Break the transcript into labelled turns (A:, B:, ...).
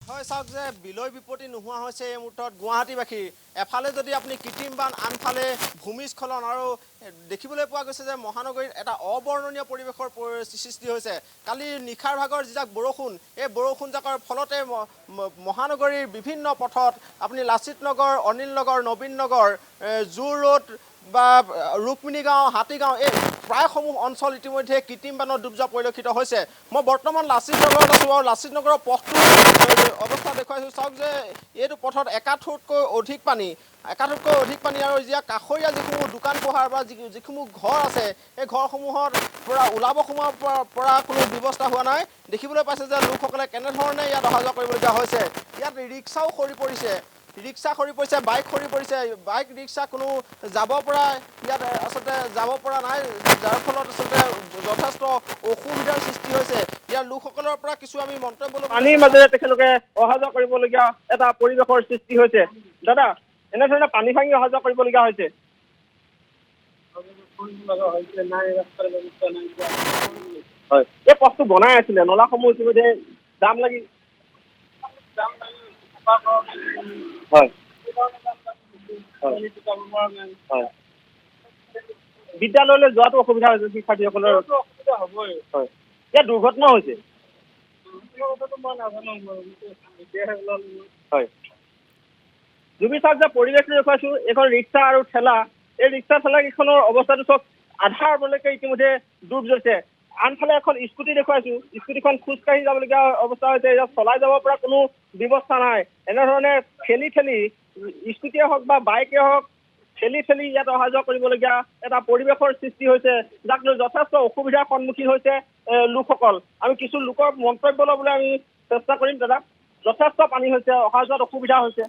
A: হয় চাওক যে বিলৈ বিপত্তি নোহোৱা হৈছে এই মুহূৰ্তত গুৱাহাটীবাসী এফালে যদি আপুনি কৃত্ৰিম বান আনফালে ভূমিস্খলন আৰু দেখিবলৈ পোৱা গৈছে যে মহানগৰীত এটা অবৰ্ণনীয় পৰিৱেশৰ সৃষ্টি হৈছে কালি নিশাৰ ভাগৰ যিজাক বৰষুণ এই বৰষুণজাকৰ ফলতে মহানগৰীৰ বিভিন্ন পথত আপুনি লাচিত নগৰ অনিল নগৰ নবীন নগৰ জু ৰোড বা ৰুক্মিণী গাঁও হাতীগাঁও এই প্ৰায়সমূহ অঞ্চল ইতিমধ্যে কৃত্ৰিম বানত ডুব যোৱা পৰিলক্ষিত হৈছে মই বৰ্তমান লাচিত নগৰত আছোঁ আৰু লাচিত নগৰৰ পথটো অৱস্থা দেখুৱাইছোঁ চাওক যে এইটো পথত একাঠুতকৈ অধিক পানী আৰু এতিয়া কাষৰীয়া যিসমূহ দোকান পোহাৰ বা যিসমূহ ঘৰ আছে এই ঘৰসমূহৰ পৰা ওলাব সোমাব পৰা কোনো ব্যৱস্থা হোৱা নাই দেখিবলৈ পাইছে যে লোকসকলে কেনেধৰণে ইয়াত অহা যোৱা কৰিবলগীয়া হৈছে ইয়াত ৰিক্সাও সৰি পৰিছে বাইক সৰি পৰিছে বাইক ৰিক্সা কোনো যাব পৰা ইয়াত আচলতে যাব পৰা নাই যাৰ ফলত আচলতে যথেষ্ট অসুবিধাৰ সৃষ্টি হৈছে ইয়াৰ লোকসকলৰ পৰা কিছু আমি মন্তব্য
B: পানীৰ মাজেৰে তেখেতলোকে অহা যোৱা কৰিবলগীয়া এটা পৰিৱেশৰ সৃষ্টি হৈছে দাদা এনেধৰণে পানী ভাঙি অহা যোৱা কৰিবলগীয়া হৈছে হয় এই পথটো বনাই আছিলে নলাসমূহ ইতিমধ্যে জাম লাগি হয় বিদ্যালয়লৈ যোৱাটো অসুবিধা হৈছে শিক্ষাৰ্থীসকলৰ হ'বই হয় ইয়াত দুৰ্ঘটনা হৈছে হয় জুবি চাওক যে পৰিৱেশটো দেখুৱাইছো এইখন ৰিক্সা আৰু ঠেলা এই ৰিক্সা ঠেলা কেইখনৰ অৱস্থাটো চব আধাৰলৈকে ইতিমধ্যে ডুব গৈছে আনফালে এখন স্কুটি দেখুৱাইছো স্কুটিখন খোজকাঢ়ি যাবলগীয়া অৱস্থা হৈছে ইয়াত চলাই যাব পৰা কোনো ব্যৱস্থা নাই এনেধৰণে ঠেলি স্কুটিয়ে হওক বা বাইকে হওক ঠেলি ইয়াত অহা যোৱা কৰিবলগীয়া এটা পৰিৱেশৰ সৃষ্টি হৈছে যাক লৈ যথেষ্ট অসুবিধাৰ সন্মুখীন হৈছে লোকসকল আমি কিছু লোকৰ মন্তব্য ল'বলৈ আমি চেষ্টা কৰিম দাদা যথেষ্ট পানী হৈছে অহা যোৱাত অসুবিধা হৈছে